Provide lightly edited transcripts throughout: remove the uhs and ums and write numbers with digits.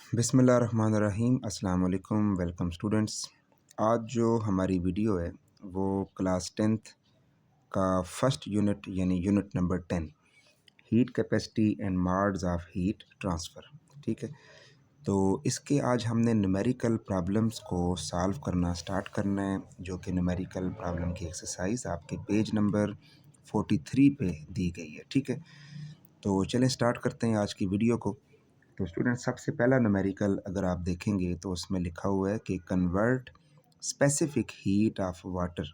बिस्मिल्लाहिर्रहमानिर्रहीम। अस्सलाम वालेकुम। Welcome students. आज जो हमारी वीडियो है वो क्लास टेंथ का फर्स्ट यूनिट यानी unit number 10 heat capacity and modes of heat transfer. ठीक है, तो इसके आज हमने न्यूमेरिकल प्रॉब्लम्स को सॉल्व करना स्टार्ट करना है, जो कि न्यूमेरिकल प्रॉब्लम की एक्सरसाइज आपके पेज नंबर 43 पे दी गई है। ठीक है, तो चलें स्टार्ट करते हैं आज की वीडियो को। तो स्टूडेंट, सबसे पहला न्यूमेरिकल अगर आप देखेंगे तो उसमें लिखा हुआ है कि convert specific heat of water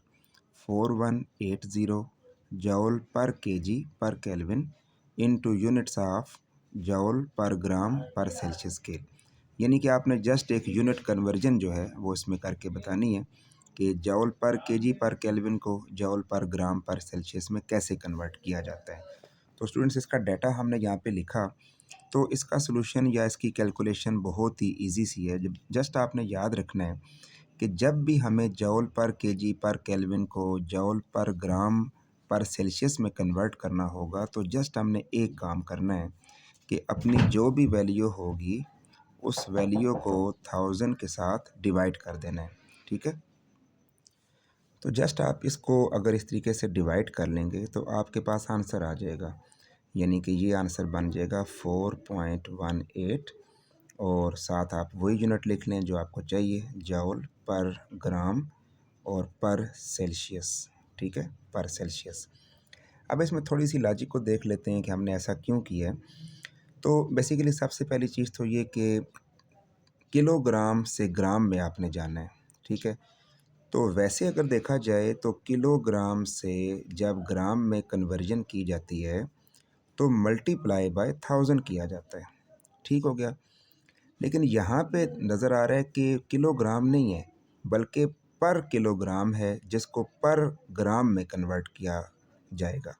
4180 joule per kg per kelvin into units of joule per gram पर सेल्सियस स्केल। यानी कि आपने जस्ट एक यूनिट कन्वर्जन जो है वो इसमें करके बतानी है कि जॉल पर केजी पर केल्विन को जॉल पर ग्राम पर सेल्सियस में कैसे कन्वर्ट किया जाता है। तो स्टूडेंट्स, इसका डाटा हमने यहाँ पे लिखा, तो इसका सलूशन या इसकी कैलकुलेशन बहुत ही इजी सी है। जब जस्ट आपने याद रखना है कि जब भी हमें जॉल पर केजी पर केल्विन को जॉल पर ग्राम पर सेल्सियस में कन्वर्ट करना होगा, तो जस्ट हमने एक काम करना है कि अपनी जो भी वैल्यू होगी उस वैल्यू को 1000 के साथ डिवाइड कर देना है। ठीक है, तो जस्ट आप इसको अगर इस तरीके से डिवाइड कर लेंगे तो आपके पास आंसर आ जाएगा। यानी कि ये आंसर बन जाएगा 4.18 और साथ आप वही यूनिट लिख लें जो आपको चाहिए, जॉल पर ग्राम और पर सेल्सियस। ठीक है, पर सेल्सियस। अब इसमें थोड़ी सी लॉजिक को देख लेते हैं कि हमने ऐसा क्यों किया है। तो बेसिकली सबसे पहली चीज़ तो ये कि किलोग्राम से ग्राम में आपने जाना है। ठीक है, तो वैसे अगर देखा जाए तो किलोग्राम से जब ग्राम में कन्वर्जन की जाती है तो मल्टीप्लाई बाय 1000 किया जाता है। ठीक हो गया, लेकिन यहाँ पे नज़र आ रहा है कि किलोग्राम नहीं है बल्कि पर किलोग्राम है, जिसको पर ग्राम में कन्वर्ट किया जाएगा।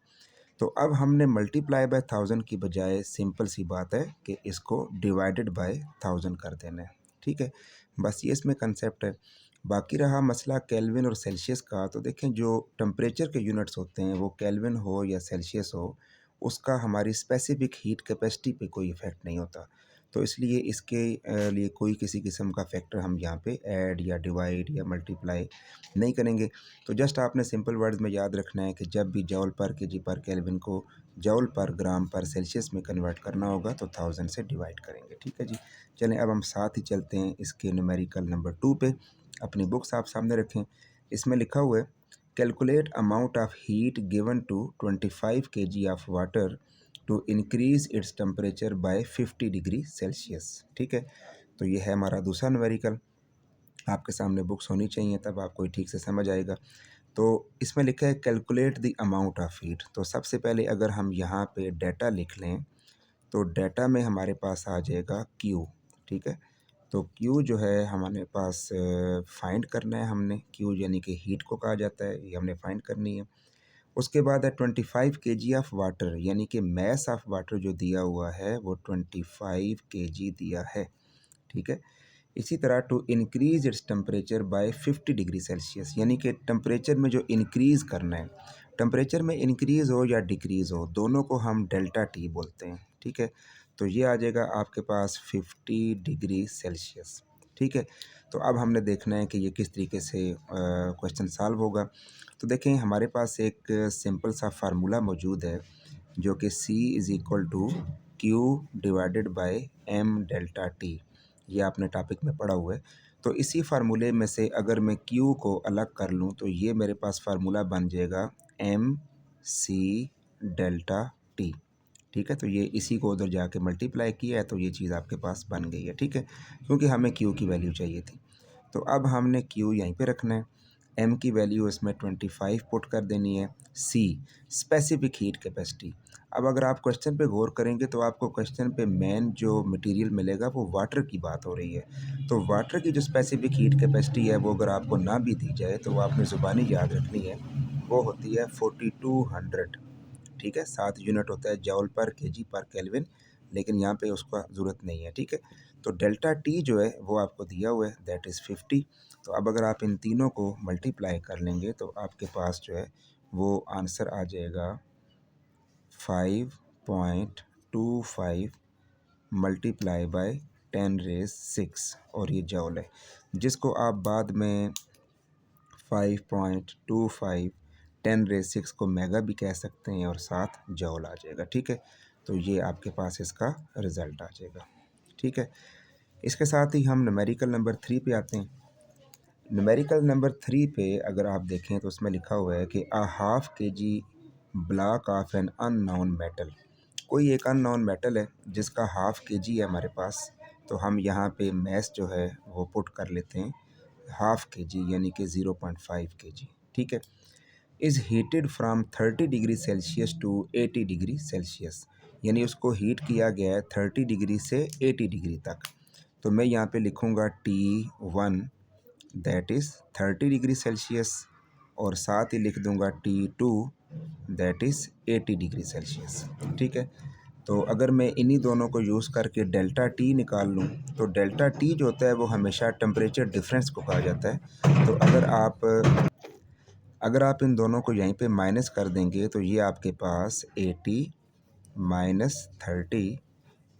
तो अब हमने मल्टीप्लाई बाय 1000 की बजाय सिंपल सी बात है कि इसको डिवाइडेड बाय 1000 कर देना है। ठीक है, बस ये इसमें कंसेप्ट है। बाकी रहा मसला केल्विन और सेल्सियस का, तो देखें जो टेम्परेचर के यूनिट्स होते हैं वो केल्विन हो या सेल्सियस हो, उसका हमारी स्पेसिफिक हीट कैपेसिटी पे कोई इफ़ेक्ट नहीं होता। तो इसलिए इसके लिए कोई किसी किस्म का फैक्टर हम यहाँ पे ऐड या डिवाइड या मल्टीप्लाई नहीं करेंगे। तो जस्ट आपने सिंपल वर्ड्स में याद रखना है कि जब भी जॉल पर केजी पर केल्विन को जॉल पर ग्राम पर सेल्सियस में कन्वर्ट करना होगा तो 1000 से डिवाइड करेंगे। ठीक है जी, चलें अब हम साथ ही चलते हैं इसके न्यूमेरिकल नंबर 2 पे। अपनी बुक्स आप सामने रखें। इसमें लिखा हुआ है calculate amount of heat given to 25 kg of water to increase its temperature by 50 degree Celsius. ठीक है, तो ये है हमारा दूसरा न्यूमेरिकल। आपके सामने बुक्स होनी चाहिए, तब आपको ये ठीक से समझ आएगा। तो इसमें लिखा है calculate the amount of heat. तो सबसे पहले अगर हम यहाँ पे डाटा लिख लें तो डाटा में हमारे पास आ जाएगा क्यू। ठीक है, तो क्यू जो है हमारे पास फाइंड करना है हमने। क्यू यानी कि हीट को कहा जाता है, ये हमने फाइंड करनी है। उसके बाद है 25 kg ऑफ वाटर, यानी कि मैस ऑफ वाटर जो दिया हुआ है वो 25 kg दिया है। ठीक है, इसी तरह to increase its temperature by 50 degree Celsius, यानी कि टेम्परेचर में जो इंक्रीज़ करना है, टेम्परेचर में इंक्रीज़ हो या डिक्रीज़ हो, दोनों को हम डेल्टा टी बोलते हैं। ठीक है, तो ये आ जाएगा आपके पास 50 डिग्री सेल्सियस। ठीक है, तो अब हमने देखना है कि ये किस तरीके से क्वेश्चन सॉल्व होगा। तो देखें हमारे पास एक सिंपल सा फार्मूला मौजूद है जो कि C is equal to Q divided by M delta T. ये आपने टॉपिक में पढ़ा हुआ है। तो इसी फार्मूले में से अगर मैं क्यू को अलग कर लूँ तो ये मेरे पास फार्मूला बन जाएगा एम सी डेल्टा टी। ठीक है, तो ये इसी को उधर जाके मल्टीप्लाई किया है तो ये चीज़ आपके पास बन गई है। ठीक है, क्योंकि हमें क्यू की वैल्यू चाहिए थी। तो अब हमने क्यू यहीं पे रखना है, एम की वैल्यू इसमें 25 पुट कर देनी है। सी स्पेसिफिक हीट कैपेसिटी। अब अगर आप क्वेश्चन पे गौर करेंगे तो आपको क्वेश्चन पे मेन जो मटेरियल मिलेगा वो वाटर की बात हो रही है। तो वाटर की जो स्पेसिफिक हीट कैपेसिटी है वो अगर आपको ना भी दी जाए तो वो आपने ज़ुबानी याद रखनी है, वो होती है 4200। ठीक है, 7 यूनिट होता है जॉल पर केजी पर केल्विन, लेकिन यहाँ पे उसका ज़रूरत नहीं है। ठीक है, तो डेल्टा टी जो है वो आपको दिया हुआ है, दैट इज़ 50। तो अब अगर आप इन तीनों को मल्टीप्लाई कर लेंगे तो आपके पास जो है वो आंसर आ जाएगा 5.25 मल्टीप्लाई बाय 10⁻⁶ और ये जॉल है, जिसको आप बाद में 5.25 10⁻⁶ को मेगा भी कह सकते हैं और साथ जॉल आ जाएगा। ठीक है, तो ये आपके पास इसका रिज़ल्ट आ जाएगा। ठीक है, इसके साथ ही हम न्यूमेरिकल नंबर 3 पे आते हैं। न्यूमेरिकल नंबर 3 पे अगर आप देखें तो उसमें लिखा हुआ है कि ½ kg block of an unknown metal. कोई एक अननोन मेटल है जिसका ½ kg है हमारे पास, तो हम यहाँ पे मैस जो है वो पुट कर लेते हैं ½ kg यानी कि 0.5 kg। ठीक है, is heated from 30 degree Celsius to 80 degree Celsius, यानी उसको हीट किया गया है 30 डिग्री से 80 डिग्री तक। तो मैं यहाँ पे लिखूँगा T1 that is 30 degree Celsius और साथ ही लिख दूँगा T2 that is 80 degree Celsius. ठीक है, तो अगर मैं इन्हीं दोनों को यूज़ करके डेल्टा टी निकाल लूँ तो डेल्टा टी जो होता है वो हमेशा टेम्परेचर डिफरेंस को कहा जाता है। तो अगर आप इन दोनों को यहीं पे माइनस कर देंगे तो ये आपके पास 80 minus 30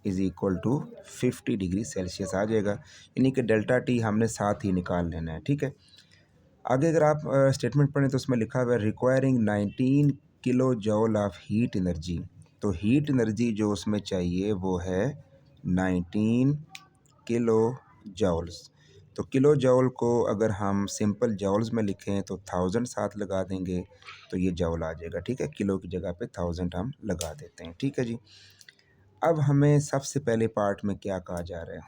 is equal to 50 degree Celsius आ जाएगा, यानी कि डेल्टा टी हमने साथ ही निकाल लेना है। ठीक है, आगे अगर आप स्टेटमेंट पढ़ें तो उसमें लिखा हुआ है requiring 19 kilo जॉल of heat energy. तो हीट एनर्जी जो उसमें चाहिए वो है 19 किलो जॉल्स। तो किलो जॉल को अगर हम सिंपल जॉल्स में लिखें तो 1000 साथ लगा देंगे तो ये जॉल आ जाएगा। ठीक है, किलो की जगह पे 1000 हम लगा देते हैं। ठीक है जी, अब हमें सबसे पहले पार्ट में क्या कहा जा रहा है,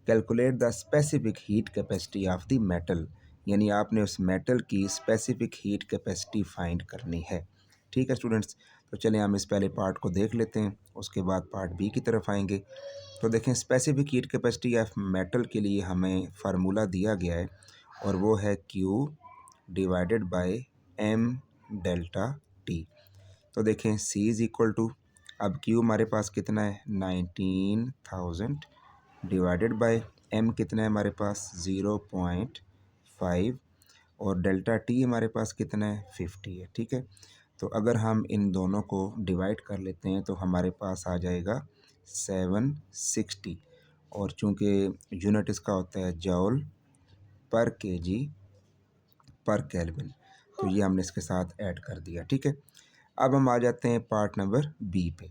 calculate the specific heat capacity of the metal, यानी आपने उस मेटल की स्पेसिफिक हीट कैपेसिटी फाइंड करनी है। ठीक है स्टूडेंट्स, तो चलिए हम इस पहले पार्ट को देख लेते हैं, उसके बाद पार्ट बी की तरफ आएंगे। तो देखें, specific heat capacity of metal के लिए हमें फार्मूला दिया गया है और वो है Q divided by M delta T। तो देखें C इज़ इक्वल टू, अब Q हमारे पास कितना है 19,000 डिवाइडेड बाय M कितना है हमारे पास 0.5 और डेल्टा T हमारे पास कितना है 50 है। ठीक है, तो अगर हम इन दोनों को डिवाइड कर लेते हैं तो हमारे पास आ जाएगा 760 और चूँकि यूनिट इसका होता है जॉल पर केजी पर केल्विन, तो ये हमने इसके साथ ऐड कर दिया। ठीक है, अब हम आ जाते हैं पार्ट नंबर बी पे।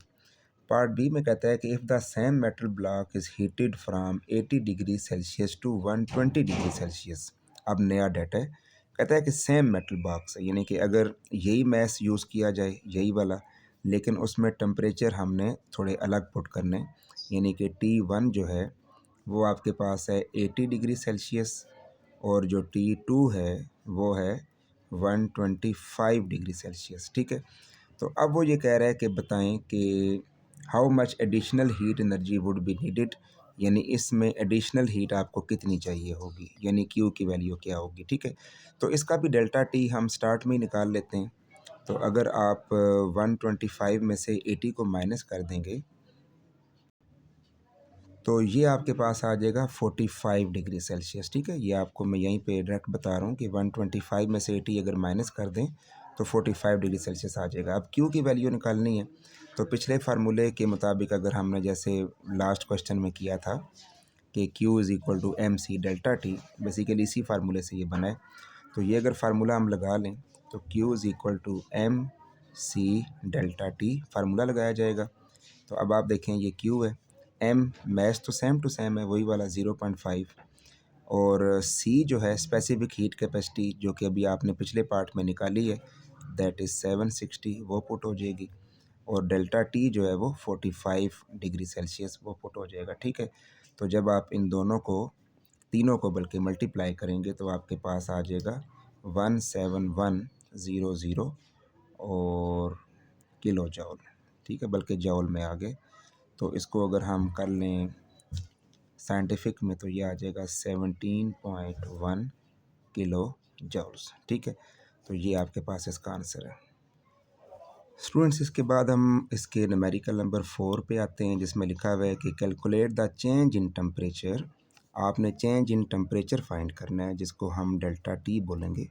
पार्ट बी में कहता है कि if the same metal block is heated from 80 degree Celsius to 120 degree Celsius. अब नया डाटा है, कहता है कि सेम मेटल बॉक्स है, यानी कि अगर यही मैस यूज़ किया जाए यही वाला, लेकिन उसमें टेम्परेचर हमने थोड़े अलग पुट करने, यानी कि T1 जो है वो आपके पास है 80 डिग्री सेल्सियस और जो T2 है वो है 125 डिग्री सेल्सियस। ठीक है, तो अब वो ये कह रहा है कि बताएं कि how much additional heat energy would be needed, यानी इसमें एडिशनल हीट आपको कितनी चाहिए होगी, यानी क्यू की वैल्यू क्या होगी। ठीक है, तो इसका भी डेल्टा टी हम स्टार्ट में ही निकाल लेते हैं। तो अगर आप 125 में से 80 को माइनस कर देंगे तो ये आपके पास आ जाएगा 45 डिग्री सेल्सियस। ठीक है, ये आपको मैं यहीं पे डायरेक्ट बता रहा हूँ कि 125 में से 80 अगर माइनस कर दें तो 45 डिग्री सेल्सियस आ जाएगा। अब क्यू की वैल्यू निकालनी है, तो पिछले फार्मूले के मुताबिक अगर हमने जैसे लास्ट क्वेश्चन में किया था कि Q is equal to M C delta T, basically इसी फार्मूले से ये बना है। तो ये अगर फार्मूला हम लगा लें तो Q is equal to M C delta T formula लगाया जाएगा। तो अब आप देखें ये Q है, M मैच तो सेम टू सेम है वही वाला 0.5 और C जो है स्पेसिफिक हीट कैपेसिटी जो कि अभी आपने पिछले पार्ट में निकाली है दैट इज़ 760 वो पुट हो जाएगी और डेल्टा T जो है वो 45 डिग्री सेल्सियस वो पुट हो जाएगा। ठीक है, तो जब आप इन दोनों को तीनों को बल्कि मल्टीप्लाई करेंगे तो आपके पास आ जाएगा 17100 और किलो जॉल। ठीक है, बल्कि जॉल में आ गए, तो इसको अगर हम कर लें साइंटिफिक में तो ये आ जाएगा 17.1 किलो जॉल्स। ठीक है, तो ये आपके पास इसका आंसर है। स्टूडेंट्स, इसके बाद हम इसके न्यूमेरिकल नंबर 4 पे आते हैं जिसमें लिखा हुआ है कि calculate the change in temperature. आपने चेंज इन टेम्परेचर फाइंड करना है जिसको हम डेल्टा टी बोलेंगे।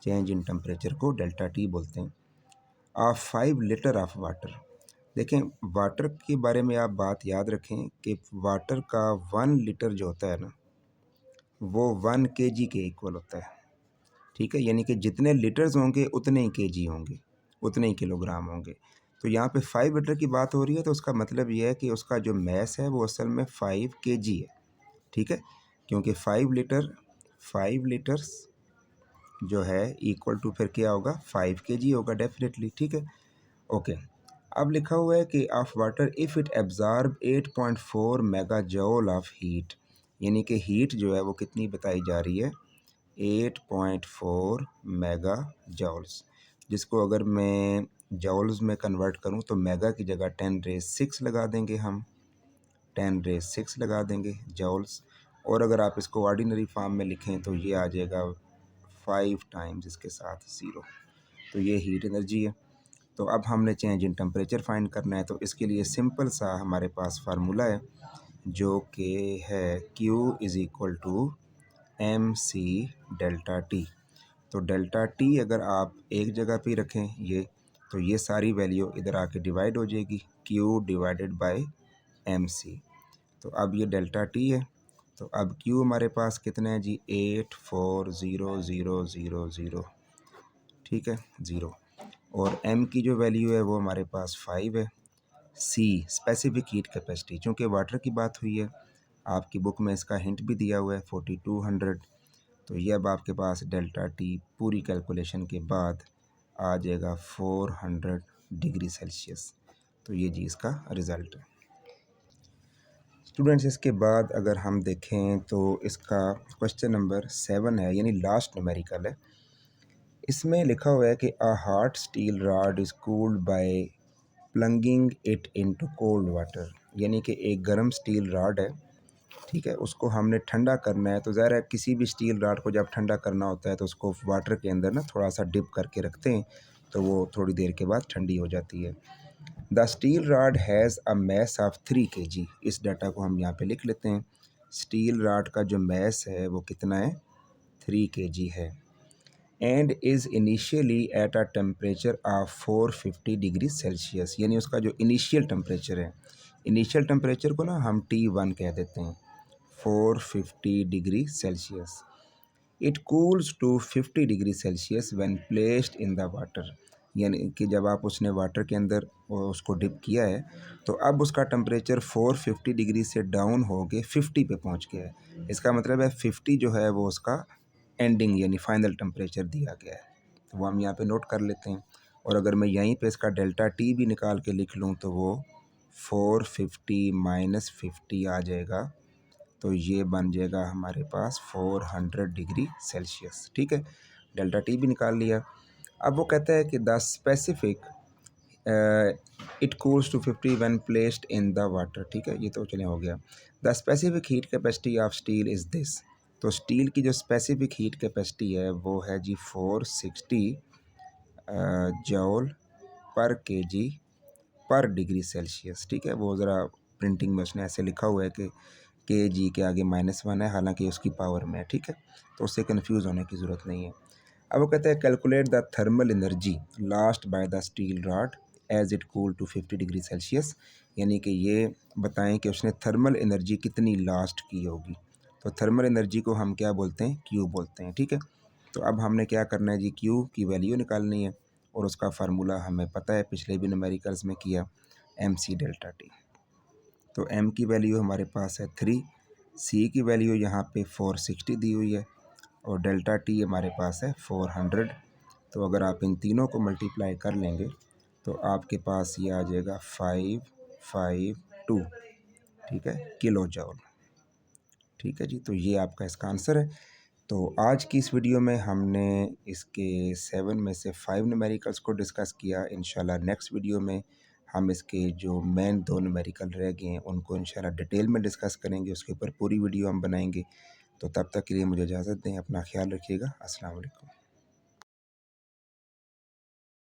चेंज इन टेम्परेचर को डेल्टा टी बोलते हैं। ऑफ 5 लीटर ऑफ वाटर, देखें, वाटर के बारे में आप बात याद रखें कि वाटर का 1 लीटर जो होता है ना, वो 1 केजी के इक्वल होता है, ठीक है? यानी कि जितने लीटर्स होंगे उतने ही केजी होंगे, उतने ही किलोग्राम होंगे। तो यहाँ पे 5 लीटर की बात हो रही है, तो उसका मतलब ये है कि उसका जो मैस है वो असल में 5 केजी है, ठीक है? क्योंकि 5 लीटर्स जो है इक्वल टू फिर क्या होगा, 5 केजी होगा डेफिनेटली, ठीक है? ओके। अब लिखा हुआ है कि of water if it absorb 8.4 mega जॉल of heat, यानी कि हीट जो है वो कितनी बताई जा रही है, 8.4 मेगा जॉल्स, जिसको अगर मैं जॉल्स में कन्वर्ट करूं तो मेगा की जगह 10⁻6 लगा देंगे हम, 10⁻6 लगा देंगे जॉल्स। और अगर आप इसको ऑर्डिनरी फॉर्म में लिखें तो ये आ जाएगा 5 टाइम्स इसके साथ ज़ीरो, तो ये हीट एनर्जी है। तो अब हमने चेंज इन टेम्परेचर फाइंड करना है, तो इसके लिए सिंपल सा हमारे पास फार्मूला है जो कि है Q is equal to MC delta T. तो डेल्टा टी अगर आप एक जगह पे रखें ये, तो ये सारी वैल्यू इधर आके डिवाइड हो जाएगी, Q डिवाइडेड बाय MC। तो अब ये डेल्टा टी है, तो अब Q हमारे पास कितना है जी, 84000, ठीक है, ज़ीरो। और M की जो वैल्यू है वो हमारे पास 5 है। C स्पेसिफिक हीट कैपेसिटी, चूँकि वाटर की बात हुई है, आपकी बुक में इसका हिंट भी दिया हुआ है 4200। तो ये अब आपके पास डेल्टा टी पूरी कैलकुलेशन के बाद आ जाएगा 400 डिग्री सेल्सियस। तो ये जी इसका रिज़ल्ट है। स्टूडेंट्स, इसके बाद अगर हम देखें तो इसका क्वेश्चन नंबर 7 है, यानी लास्ट न्यूमेरिकल है। इसमें लिखा हुआ है कि a hot steel rod is cooled by plunging it into cold water, यानी कि एक गर्म स्टील रॉड है, ठीक है, उसको हमने ठंडा करना है। तो ज़ाहिर है किसी भी स्टील रॉड को जब ठंडा करना होता है तो उसको वाटर के अंदर ना थोड़ा सा डिप करके रखते हैं, तो वो थोड़ी देर के बाद ठंडी हो जाती है। The steel rod has a mass of 3 KG. इस डाटा को हम यहाँ पे लिख लेते हैं। स्टील रॉड का जो मैस है वो कितना है, 3 केजी है, and is initially at a temperature of 450 degree Celsius, यानी उसका जो इनिशियल टेम्परेचर है, इनिशियल टेम्परेचर को ना हम T1 कह देते हैं, 450 degree Celsius. It cools to 50 degree Celsius when placed in the water, यानी कि जब आप उसने वाटर के अंदर उसको डिप किया है तो अब उसका टेम्परेचर 450 डिग्री से डाउन हो के 50 पे पहुंच गया है। इसका मतलब है 50 जो है वो उसका एंडिंग यानी फाइनल टेम्परेचर दिया गया है, तो वो हम यहाँ पे नोट कर लेते हैं। और अगर मैं यहीं पे इसका डेल्टा टी भी निकाल के लिख लूँ तो वो 450 माइनस 50 आ जाएगा, तो ये बन जाएगा हमारे पास 400 डिग्री सेल्सियस, ठीक है। डेल्टा टी भी निकाल लिया। अब वो कहता है कि the specific it cools to 50 when placed in the water, ठीक है, ये तो चले हो गया। The specific heat capacity of steel is this. तो स्टील की जो स्पेसिफिक हीट कैपेसिटी है वो है जी 460 जॉल पर केजी पर डिग्री सेल्सियस, ठीक है। वो ज़रा प्रिंटिंग में उसने ऐसे लिखा हुआ है कि जी के आगे -1 है, हालांकि उसकी पावर में है, ठीक है, तो उससे कंफ्यूज होने की ज़रूरत नहीं है। अब वो कहते हैं calculate the thermal energy lost by the steel rod as it cool to 50 degree Celsius, यानी कि ये बताएं कि उसने थर्मल एनर्जी कितनी लास्ट की होगी। तो थर्मल एनर्जी को हम क्या बोलते हैं, क्यू बोलते हैं, ठीक है। तो अब हमने क्या करना है जी, क्यू की वैल्यू निकालनी है, और उसका फार्मूला हमें पता है, पिछले भी न्यूमेरिकल्स में किया, MC डेल्टा टी। तो M की वैल्यू हमारे पास है 3, C की वैल्यू यहाँ पे 460 दी हुई है, और डेल्टा टी हमारे पास है 400। तो अगर आप इन तीनों को मल्टीप्लाई कर लेंगे तो आपके पास ये आ जाएगा 552, ठीक है, किलो जॉल, ठीक है जी। तो ये आपका इसका आंसर है। तो आज की इस वीडियो में हमने इसके 7 में से 5 न्यूमेरिकल्स को डिस्कस किया। इंशाल्लाह नेक्स्ट वीडियो में हम इसके जो मेन 2 न्यूमेरिकल रह गए हैं उनको इंशाल्लाह डिटेल में डिस्कस करेंगे, उसके ऊपर पूरी वीडियो हम बनाएंगे। तो तब तक के लिए मुझे इजाज़त दें, अपना ख्याल रखिएगा। अस्सलाम वालेकुम।